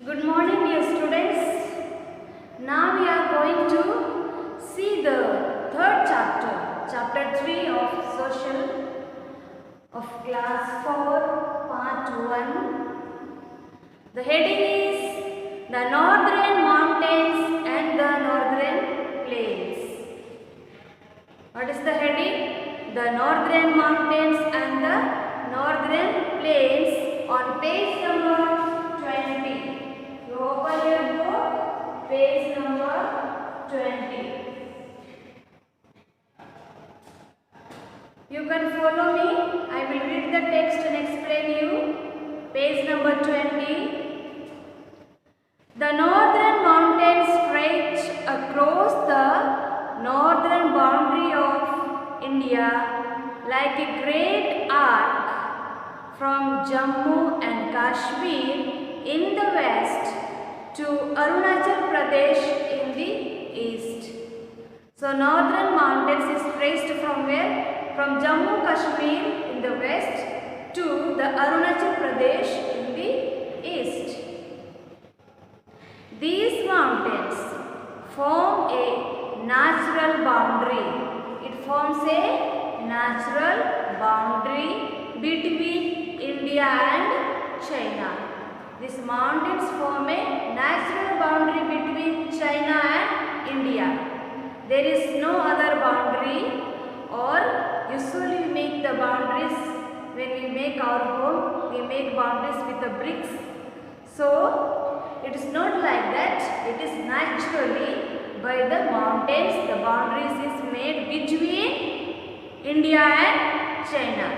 Good morning, dear students. Now we are going to see the third chapter, chapter 3 of Social of class 4, part 1. The heading is the Northern Mountains and the Northern Plains. What is the heading? The Northern Mountains and the Northern Plains on page number 20. You open your book, page number 20. You can follow me. I will read the text and explain you. Page number 20. The northern mountains stretch across the northern boundary of India like a great arc from Jammu and Kashmir in the west to Arunachal Pradesh in the east. So northern mountains is traced from where? From Jammu Kashmir in the west to the Arunachal Pradesh in the east. These mountains form a natural boundary. It forms a natural boundary between India and China. These mountains form a natural boundary between China and India. There is no other boundary, or usually we make the boundaries when we make our home, we make boundaries with the bricks. So it is not like that. It is naturally by the mountains the boundaries is made between India and China.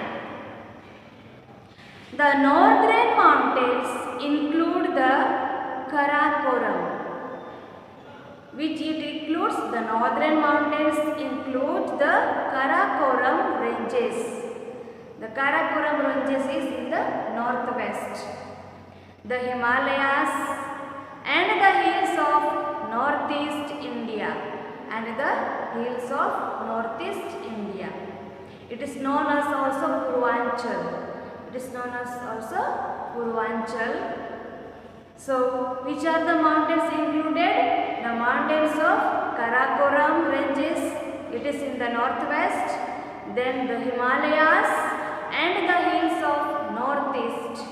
The northern mountains include the Karakoram, which it includes the northern mountains include the Karakoram ranges. The Karakoram ranges is in the northwest. The Himalayas and the hills of northeast India It is known as also Purvanchal. So, which are the mountains included? The mountains of Karakoram ranges, it is in the northwest. Then the Himalayas and the hills of northeast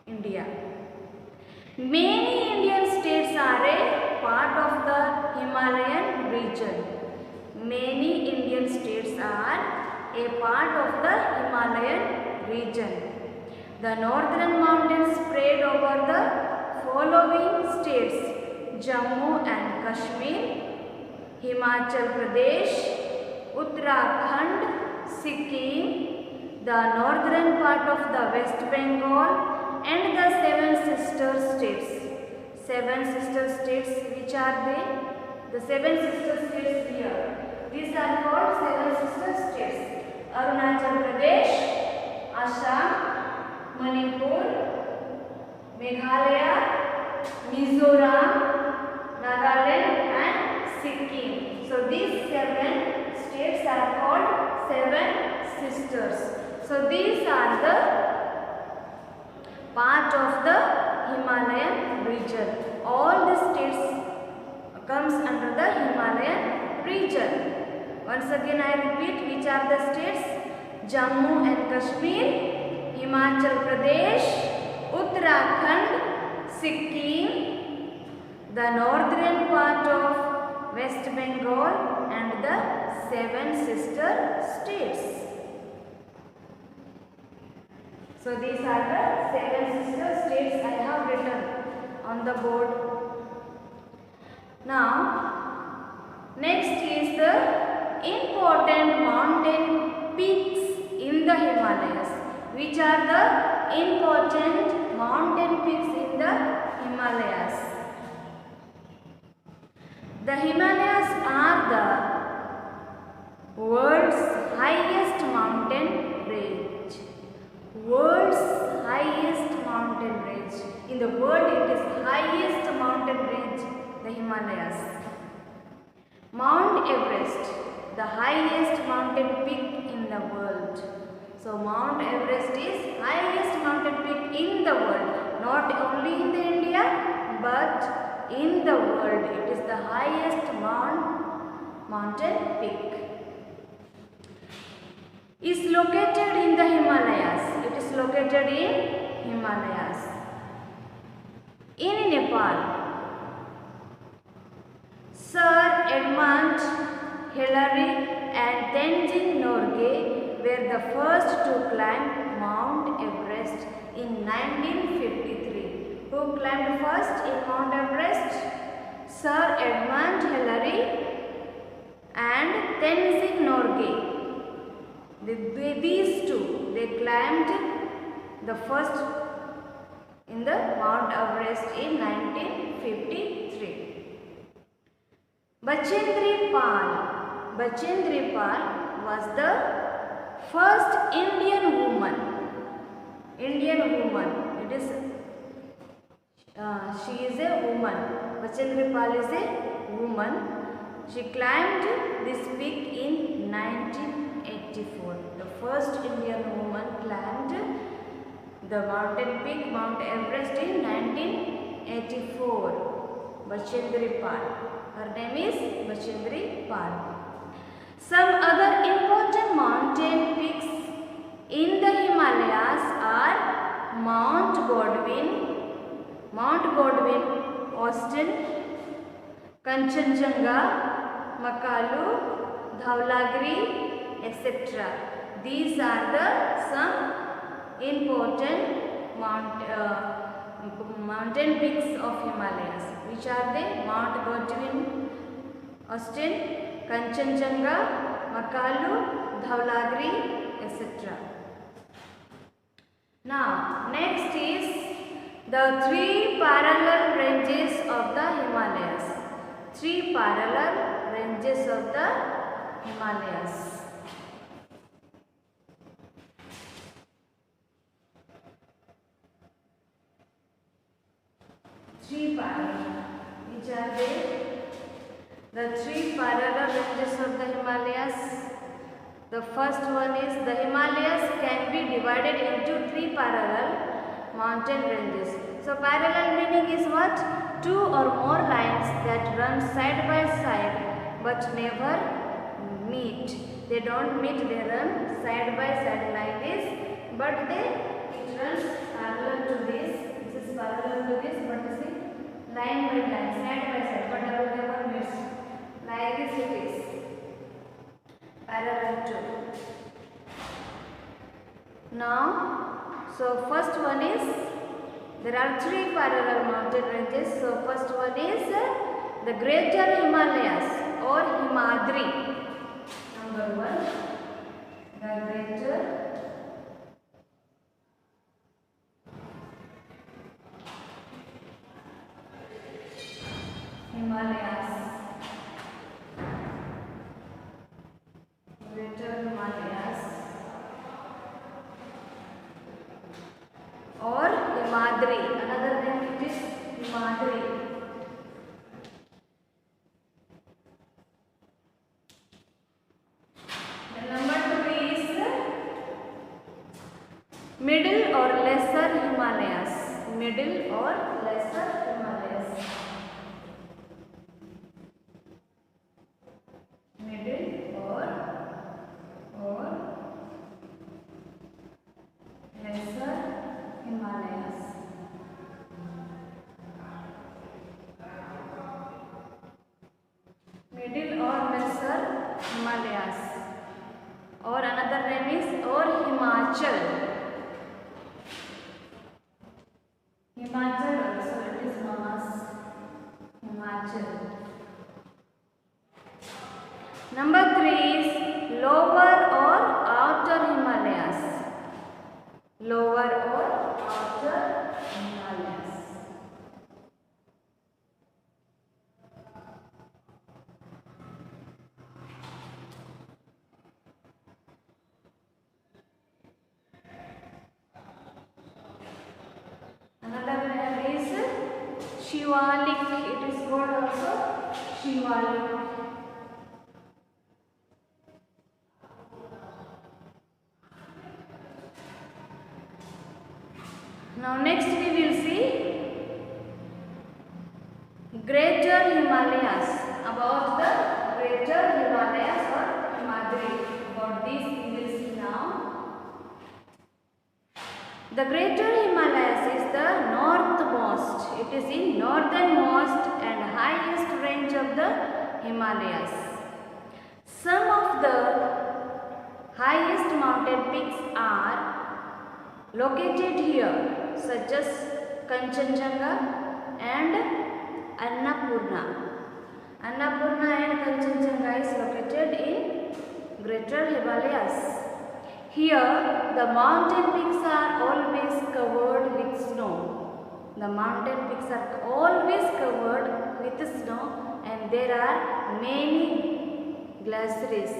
India. Many Indian states are a part of the Himalayan region. Many Indian states are a part of the Himalayan region. The northern mountains spread over the following states: Jammu and Kashmir, Himachal Pradesh, Uttarakhand, Sikkim, the northern part of the West Bengal, and the seven sister states. Seven sister states, which are they? The seven sister states here. These are called seven sister states: Arunachal Pradesh, Assam, Manipur, Meghalaya, Mizoram, Nagaland and Sikkim. So these seven states are called seven sisters. So these are the part of the Himalayan region. All the states comes under the Himalayan region. Once again I repeat, which are the states? Jammu and Kashmir, Himachal Pradesh, Uttarakhand, Sikkim, the northern part of West Bengal and the seven sister states. So these are the seven sister states I have written on the board. Now, next is the important mountain peaks in the Himalayas. Which are the important mountain peaks in the Himalayas? The Himalayas are the world's highest mountain range. World's highest mountain range. In the world it is highest mountain range, the Himalayas. Mount Everest, the highest mountain peak in the world. So Mount Everest is highest mountain peak in the world, not only in the India but in the world. It is the highest mountain peak. Is located in the Himalayas. It is located in Himalayas. In Nepal, Sir Edmund Hillary and Tenzing Norgay were the first to climb Mount Everest in 1953. Who climbed first in Mount Everest? Sir Edmund Hillary and Tenzing Norgay. These two, they climbed the first in the Mount Everest in 1953. Bachendri Pal was the first Indian woman. It is she is a woman. Bachendri Pal is a woman. She climbed this peak in 1984. The first Indian woman climbed the mountain peak Mount Everest in 1984. Bachendri Pal. Her name is Bachendri Pal. Some other important mountain peaks in the Himalayas are Mount Godwin, Austin, Kanchenjunga, Makalu, Dhaulagiri, etc. These are the some important mountain peaks of Himalayas. Which are they? Mount Godwin, Austin, Kanchenjunga, Makalu, Dhaulagiri, etc. Now, next is the three parallel ranges of the Himalayas. Three parallel ranges of the Himalayas. Three parallel. Which are they? The three parallel ranges of the Himalayas. The first one is the Himalayas can be divided into three parallel mountain ranges. So parallel meaning is what? Two or more lines that run side by side but never meet. They don't meet, they run side by side like this, but it runs parallel to this. This is parallel to this, but you see, line by line, side by side, but never meets. Like this it is. Parallel to. Now, so first one is, there are three parallel mountain ranges. So first one is the Greater Himalayas or Himadri. Number one, the Greater Himalayas. Greater Himalayas or Himadri. Another name is Himadri. The number 2 is Middle or Lesser Himalayas. Middle or Lesser Himalayas. Middle or Lesser Himalayas. Middle or Lesser Himalayas. Or another name is or Himachal. Himachal also it is known as Himachal. Number 3 is Lower or Outer Himalayas. Lower or Outer Himalayas. Another name is Shivalik. It is called also Shivalik. Now next we will see Greater Himalayas. About the Greater Himalayas or Himadri. About this we will see now. The Greater Himalayas is the northmost. It is in northernmost and highest range of the Himalayas. Some of the highest mountain peaks are located here, such as Kanchenjunga and Annapurna. Annapurna and Kanchenjunga is located in Greater Himalayas. Here, the mountain peaks are always covered with snow. The mountain peaks are always covered with snow, and there are many glaciers.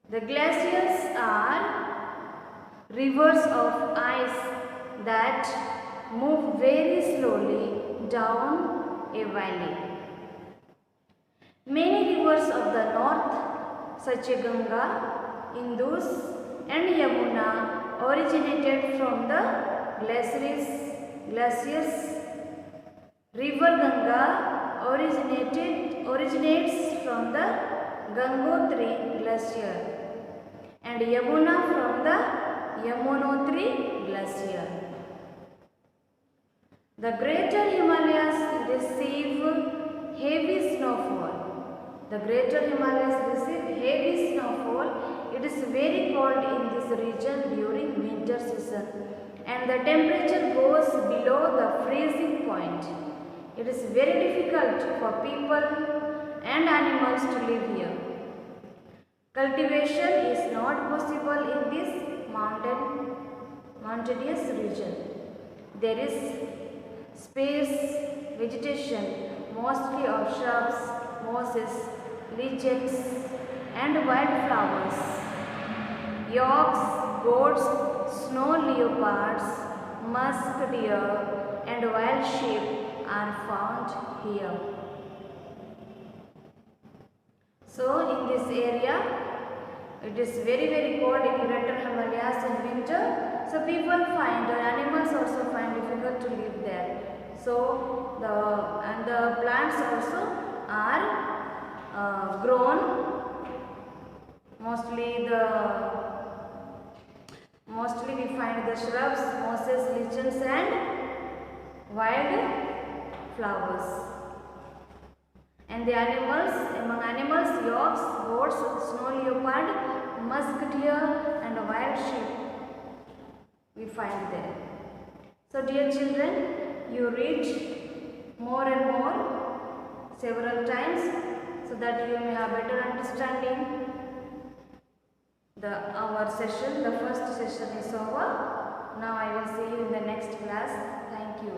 The glaciers are rivers of ice that move very slowly down a valley. Many rivers of the north, such as Ganga, Indus and Yamuna, originated from the glaciers. River Ganga originates from the Gangotri glacier and Yamuna from the Yamunotri glacier. The Greater Himalayas receive heavy snowfall. The Greater Himalayas receive heavy snowfall. It is very cold in this region during winter season, and the temperature goes below the freezing point. It is very difficult for people and animals to live here. Cultivation is not possible in this mountainous region. There is sparse vegetation, mostly of shrubs, mosses, lichens and wildflowers. Yaks, goats, snow leopards, musk deer and wild sheep are found here. So in this area, it is very cold in Greater Himalayas in winter. So people find, animals also find difficult to live there. So the plants also are grown. Mostly we find the shrubs, mosses, lichens and wild flowers. And the animals, among animals, yaks, goats, snow leopard, musk deer and wild sheep we find there. So dear children, you read more and more several times so that you may have better understanding. Our session, the first session is over. Now I will see you in the next class. Thank you.